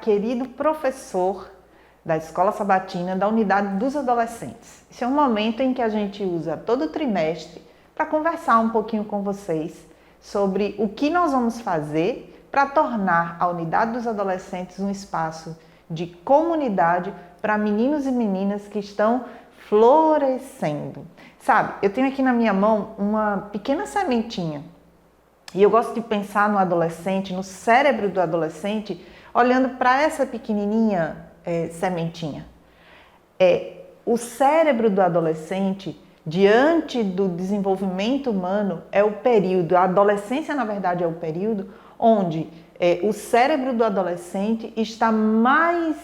querido professor da Escola Sabatina da Unidade dos Adolescentes. Esse é um momento em que a gente usa todo o trimestre para conversar um pouquinho com vocês sobre o que nós vamos fazer para tornar a Unidade dos Adolescentes um espaço de comunidade para meninos e meninas que estão florescendo. Sabe, eu tenho aqui na minha mão uma pequena sementinha e eu gosto de pensar no adolescente, no cérebro do adolescente, olhando para essa pequenininha sementinha. O cérebro do adolescente, diante do desenvolvimento humano, é o período, a adolescência na verdade é o período onde o cérebro do adolescente está mais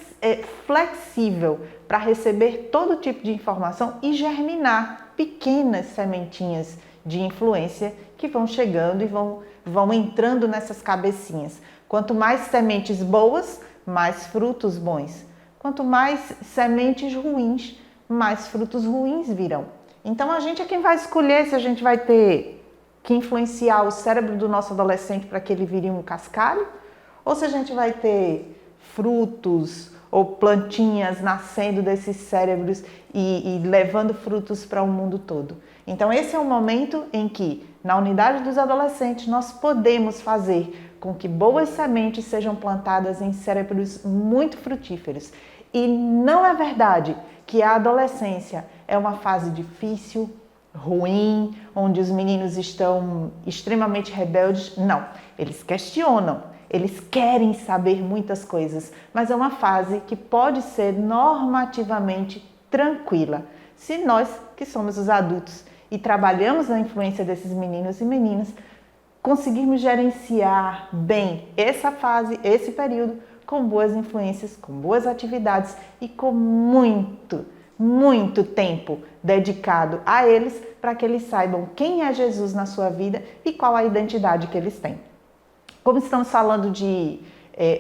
flexível para receber todo tipo de informação e germinar pequenas sementinhas de influência que vão chegando e vão entrando nessas cabecinhas. Quanto mais sementes boas, mais frutos bons. Quanto mais sementes ruins, mais frutos ruins virão. Então a gente é quem vai escolher se a gente vai ter que influenciar o cérebro do nosso adolescente para que ele vire um cascalho, ou se a gente vai ter frutos ou plantinhas nascendo desses cérebros e levando frutos para o mundo todo. Então esse é o momento em que, na unidade dos adolescentes, nós podemos fazer com que boas sementes sejam plantadas em cérebros muito frutíferos. E não é verdade que a adolescência é uma fase difícil, ruim, onde os meninos estão extremamente rebeldes. Não, eles questionam, eles querem saber muitas coisas, mas é uma fase que pode ser normativamente tranquila, se nós, que somos os adultos e trabalhamos na influência desses meninos e meninas, conseguirmos gerenciar bem essa fase, esse período, com boas influências, com boas atividades e com muito tempo dedicado a eles para que eles saibam quem é Jesus na sua vida e qual a identidade que eles têm. Como estamos falando de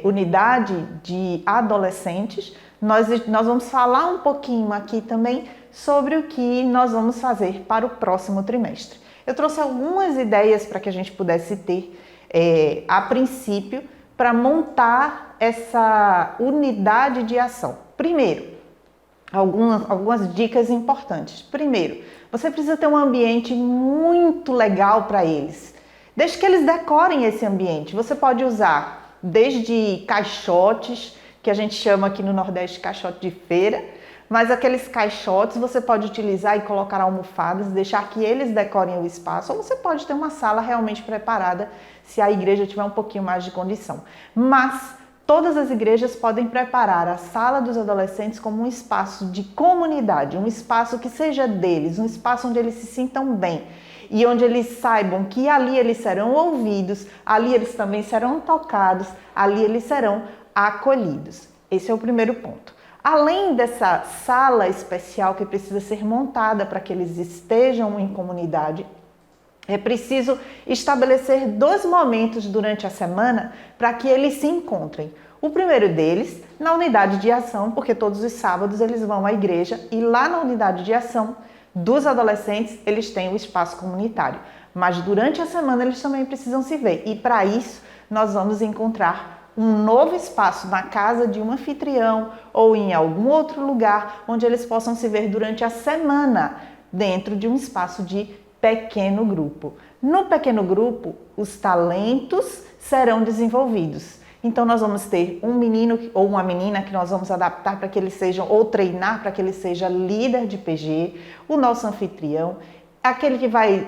unidade de adolescentes, nós vamos falar um pouquinho aqui também sobre o que nós vamos fazer para o próximo trimestre. Eu trouxe algumas ideias para que a gente pudesse ter, a princípio, para montar essa unidade de ação. Primeiro, algumas dicas importantes. Primeiro, você precisa ter um ambiente muito legal para eles. Deixe que eles decorem esse ambiente. Você pode usar desde caixotes, que a gente chama aqui no Nordeste caixote de feira, mas aqueles caixotes você pode utilizar e colocar almofadas, deixar que eles decorem o espaço, ou você pode ter uma sala realmente preparada se a igreja tiver um pouquinho mais de condição. Mas todas as igrejas podem preparar a sala dos adolescentes como um espaço de comunidade, um espaço que seja deles, um espaço onde eles se sintam bem e onde eles saibam que ali eles serão ouvidos, ali eles também serão tocados, ali eles serão acolhidos. Esse é o primeiro ponto. Além dessa sala especial que precisa ser montada para que eles estejam em comunidade, é preciso estabelecer 2 momentos durante a semana para que eles se encontrem. O primeiro deles, na unidade de ação, porque todos os sábados eles vão à igreja e lá na unidade de ação dos adolescentes eles têm o espaço comunitário. Mas durante a semana eles também precisam se ver e para isso nós vamos encontrar um novo espaço na casa de um anfitrião ou em algum outro lugar onde eles possam se ver durante a semana dentro de um espaço de pequeno grupo. No pequeno grupo, os talentos serão desenvolvidos. Então nós vamos ter um menino ou uma menina que nós vamos adaptar para que eles sejam, ou treinar para que ele seja líder de PG, o nosso anfitrião, aquele que vai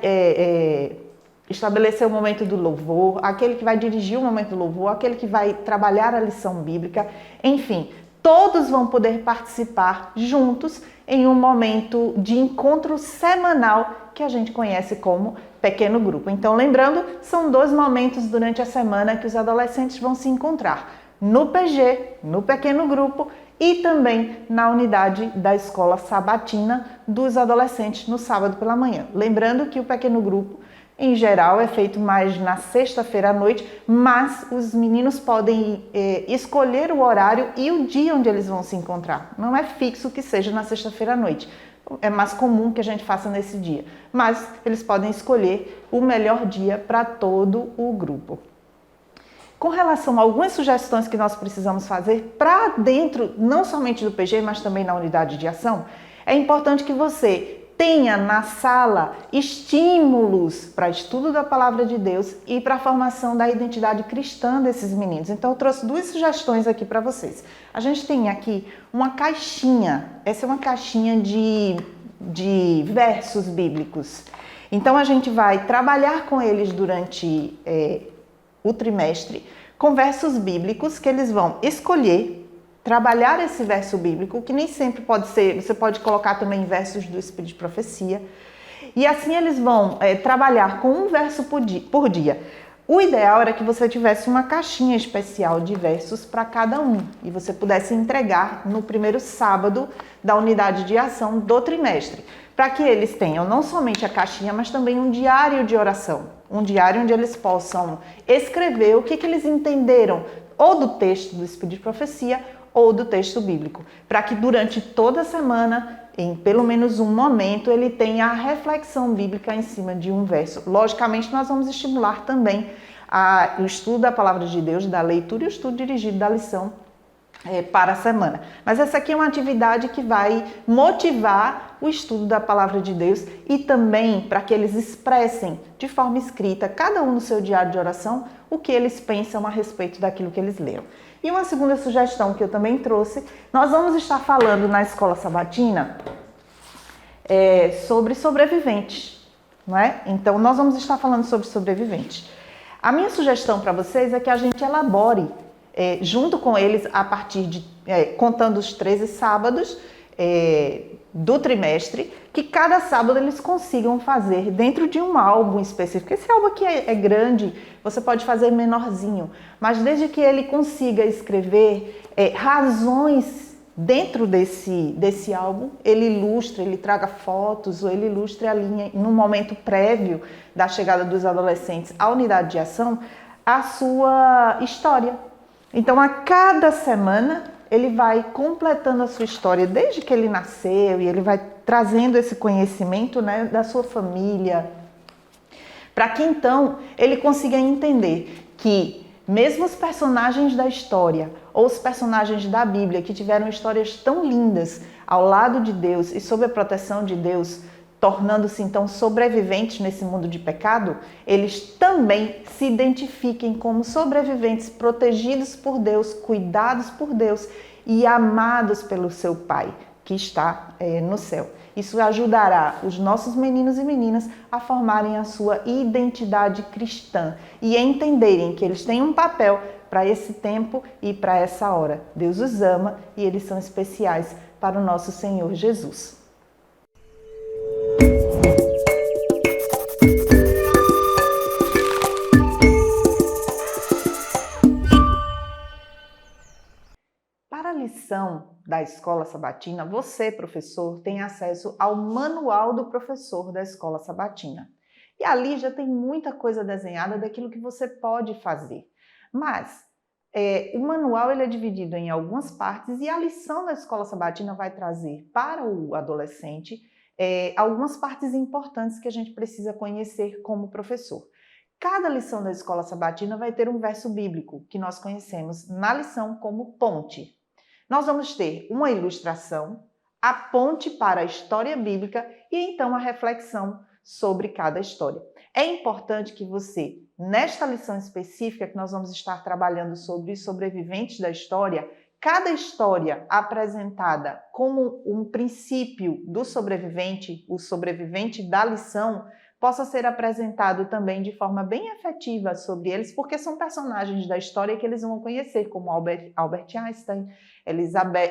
estabelecer o momento do louvor, aquele que vai dirigir o momento do louvor, aquele que vai trabalhar a lição bíblica, enfim, todos vão poder participar juntos em um momento de encontro semanal que a gente conhece como pequeno grupo. Então, lembrando, são 2 momentos durante a semana que os adolescentes vão se encontrar no PG, no pequeno grupo e também na unidade da escola sabatina dos adolescentes no sábado pela manhã. Lembrando que o pequeno grupo, em geral, é feito mais na sexta-feira à noite, mas os meninos podem escolher o horário e o dia onde eles vão se encontrar. Não é fixo que seja na sexta-feira à noite. É mais comum que a gente faça nesse dia. Mas eles podem escolher o melhor dia para todo o grupo. Com relação a algumas sugestões que nós precisamos fazer para dentro, não somente do PG, mas também na unidade de ação, é importante que você tenha na sala estímulos para estudo da palavra de Deus e para a formação da identidade cristã desses meninos. Então, eu trouxe duas sugestões aqui para vocês. A gente tem aqui uma caixinha, essa é uma caixinha de versos bíblicos. Então, a gente vai trabalhar com eles durante o trimestre com versos bíblicos que eles vão escolher, trabalhar esse verso bíblico, que nem sempre pode ser, você pode colocar também versos do Espírito de Profecia, e assim eles vão trabalhar com um verso por dia. O ideal era que você tivesse uma caixinha especial de versos para cada um, e você pudesse entregar no primeiro sábado da unidade de ação do trimestre, para que eles tenham não somente a caixinha, mas também um diário de oração, um diário onde eles possam escrever o que eles entenderam, ou do texto do Espírito de Profecia, ou do texto bíblico, para que durante toda a semana, em pelo menos um momento, ele tenha a reflexão bíblica em cima de um verso. Logicamente, nós vamos estimular também o estudo da palavra de Deus, da leitura e o estudo dirigido da lição para a semana. Mas essa aqui é uma atividade que vai motivar o estudo da palavra de Deus e também para que eles expressem de forma escrita, cada um no seu diário de oração, o que eles pensam a respeito daquilo que eles leram. E uma segunda sugestão que eu também trouxe, nós vamos estar falando na escola sabatina sobre sobreviventes, não é? Então, nós vamos estar falando sobre sobreviventes. A minha sugestão para vocês é que a gente elabore, junto com eles, a partir de, contando os 13 sábados do trimestre, que cada sábado eles consigam fazer dentro de um álbum específico. Esse álbum aqui é grande, você pode fazer menorzinho, mas desde que ele consiga escrever razões dentro desse álbum, ele ilustre, ele traga fotos, ou ele ilustre a linha, num momento prévio da chegada dos adolescentes à unidade de ação, a sua história. Então, a cada semana, ele vai completando a sua história, desde que ele nasceu, e ele vai trazendo esse conhecimento, né, da sua família, para que então ele consiga entender que mesmo os personagens da história ou os personagens da Bíblia que tiveram histórias tão lindas ao lado de Deus e sob a proteção de Deus, tornando-se então sobreviventes nesse mundo de pecado, eles também se identifiquem como sobreviventes, protegidos por Deus, cuidados por Deus e amados pelo seu Pai, que está no céu. Isso ajudará os nossos meninos e meninas a formarem a sua identidade cristã e a entenderem que eles têm um papel para esse tempo e para essa hora. Deus os ama e eles são especiais para o nosso Senhor Jesus. Para a lição da Escola Sabatina, você, professor, tem acesso ao Manual do Professor da Escola Sabatina. E ali já tem muita coisa desenhada daquilo que você pode fazer. Mas o manual ele é dividido em algumas partes e a lição da Escola Sabatina vai trazer para o adolescente algumas partes importantes que a gente precisa conhecer como professor. Cada lição da Escola Sabatina vai ter um verso bíblico que nós conhecemos na lição como ponte. Nós vamos ter uma ilustração, a ponte para a história bíblica e então a reflexão sobre cada história. É importante que você, nesta lição específica que nós vamos estar trabalhando sobre os sobreviventes da história, cada história apresentada como um princípio do sobrevivente, o sobrevivente da lição, possa ser apresentado também de forma bem afetiva sobre eles, porque são personagens da história que eles vão conhecer, como Albert Einstein,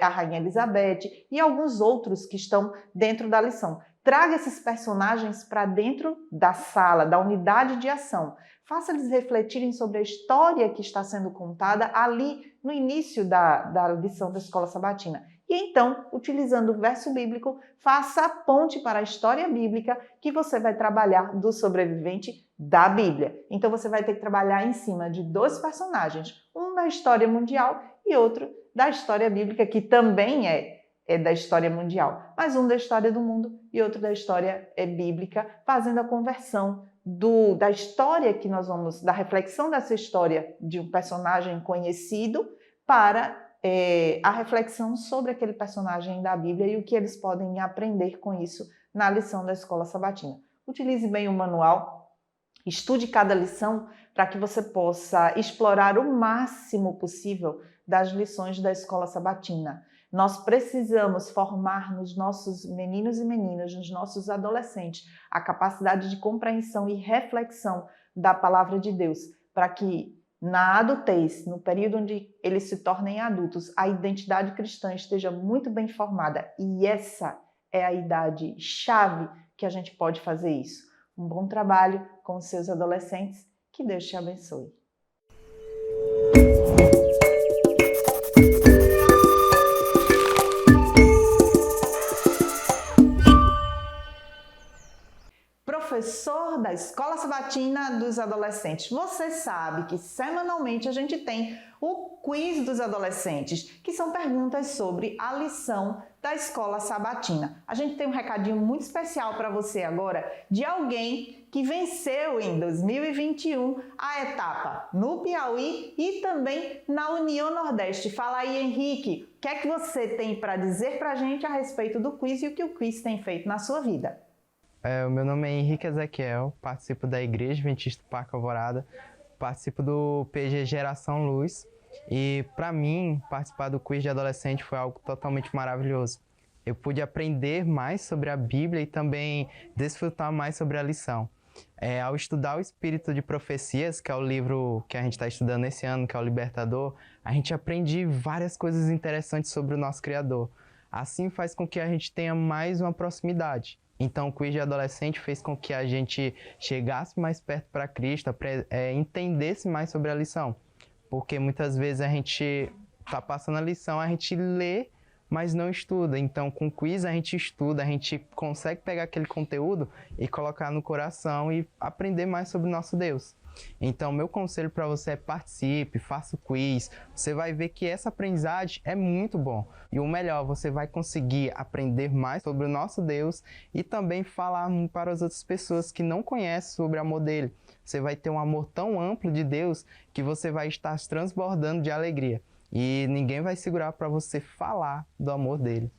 a Rainha Elizabeth e alguns outros que estão dentro da lição. Traga esses personagens para dentro da sala, da unidade de ação. Faça eles refletirem sobre a história que está sendo contada ali no início da lição da Escola Sabatina. E então, utilizando o verso bíblico, faça a ponte para a história bíblica que você vai trabalhar do sobrevivente da Bíblia. Então, você vai ter que trabalhar em cima de dois personagens, um da história mundial e outro da história bíblica, que também é da história mundial, mas um da história do mundo e outro da história bíblica, fazendo a conversão da história que nós vamos, da reflexão dessa história de um personagem conhecido para a reflexão sobre aquele personagem da Bíblia e o que eles podem aprender com isso na lição da Escola Sabatina. Utilize bem o manual, estude cada lição para que você possa explorar o máximo possível das lições da Escola Sabatina. Nós precisamos formar nos nossos meninos e meninas, nos nossos adolescentes, a capacidade de compreensão e reflexão da palavra de Deus, para que na adultez, no período onde eles se tornem adultos, a identidade cristã esteja muito bem formada. E essa é a idade chave que a gente pode fazer isso. Um bom trabalho com os seus adolescentes. Que Deus te abençoe. Professor da Escola Sabatina dos Adolescentes. Você sabe que semanalmente a gente tem o quiz dos adolescentes, que são perguntas sobre a lição da Escola Sabatina. A gente tem um recadinho muito especial para você agora de alguém que venceu em 2021 a etapa no Piauí e também na União Nordeste. Fala aí, Henrique, o que é que você tem para dizer para a gente a respeito do quiz e o que o quiz tem feito na sua vida? O meu nome é Henrique Ezequiel, participo da Igreja Adventista Parque Alvorada, participo do PG Geração Luz e, para mim, participar do quiz de adolescente foi algo totalmente maravilhoso. Eu pude aprender mais sobre a Bíblia e também desfrutar mais sobre a lição. Ao estudar o Espírito de Profecias, que é o livro que a gente está estudando esse ano, que é o Libertador, a gente aprende várias coisas interessantes sobre o nosso Criador. Assim faz com que a gente tenha mais uma proximidade. Então, o quiz de adolescente fez com que a gente chegasse mais perto para Cristo, entendesse mais sobre a lição. Porque muitas vezes a gente está passando a lição, a gente lê, mas não estuda. Então, com o quiz a gente estuda, a gente consegue pegar aquele conteúdo e colocar no coração e aprender mais sobre o nosso Deus. Então, meu conselho para você é participe, faça o quiz. Você vai ver que essa aprendizagem é muito bom. E o melhor, você vai conseguir aprender mais sobre o nosso Deus e também falar para as outras pessoas que não conhecem sobre o amor dele. Você vai ter um amor tão amplo de Deus que você vai estar transbordando de alegria. E ninguém vai segurar para você falar do amor dele.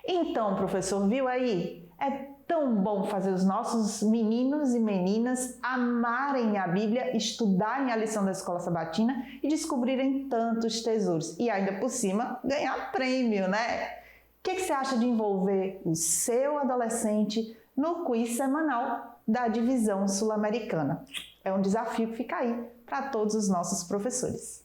Então, professor, viu aí? É tão bom fazer os nossos meninos e meninas amarem a Bíblia, estudarem a lição da Escola Sabatina e descobrirem tantos tesouros. E ainda por cima, ganhar prêmio, né? O que você acha de envolver o seu adolescente no quiz semanal da Divisão Sul-Americana? É um desafio que fica aí para todos os nossos professores.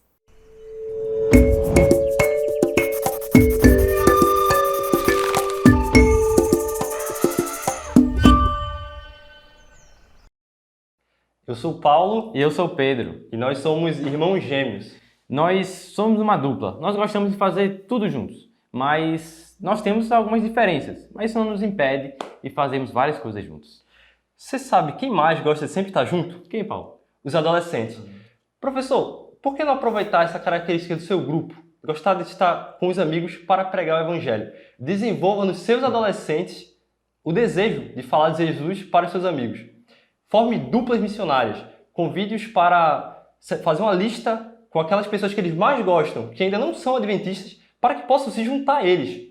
Eu sou o Paulo E eu sou o Pedro. e nós somos irmãos gêmeos. Nós somos uma dupla. Nós gostamos de fazer tudo juntos, mas nós temos algumas diferenças. Mas isso não nos impede de fazermos várias coisas juntos. Você sabe quem mais gosta de sempre estar junto? Quem, Paulo? Os adolescentes. Professor, por que não aproveitar essa característica do seu grupo? Gostar de estar com os amigos para pregar o Evangelho. Desenvolva nos seus adolescentes o desejo de falar de Jesus para os seus amigos. Forme duplas missionárias. Convide-os para fazer uma lista com aquelas pessoas que eles mais gostam, que ainda não são adventistas, para que possam se juntar a eles.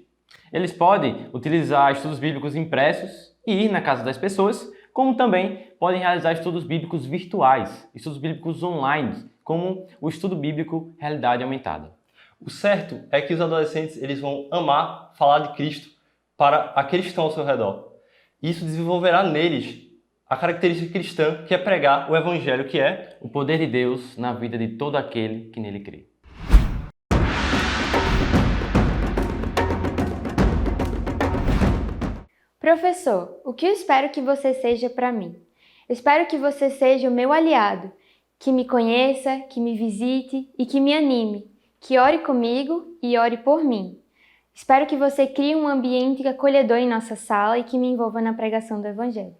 Eles podem utilizar estudos bíblicos impressos e ir na casa das pessoas, como também podem realizar estudos bíblicos virtuais, estudos bíblicos online, como o estudo bíblico Realidade Aumentada. O certo é que os adolescentes eles vão amar falar de Cristo para aqueles que estão ao seu redor. Isso desenvolverá neles a característica cristã, que é pregar o Evangelho, que é O poder de Deus na vida de todo aquele que nele crê. Professor, o que eu espero que você seja para mim? Eu espero que você seja o meu aliado, que me conheça, que me visite e que me anime, que ore comigo e ore por mim. Espero que você crie um ambiente acolhedor em nossa sala e que me envolva na pregação do Evangelho.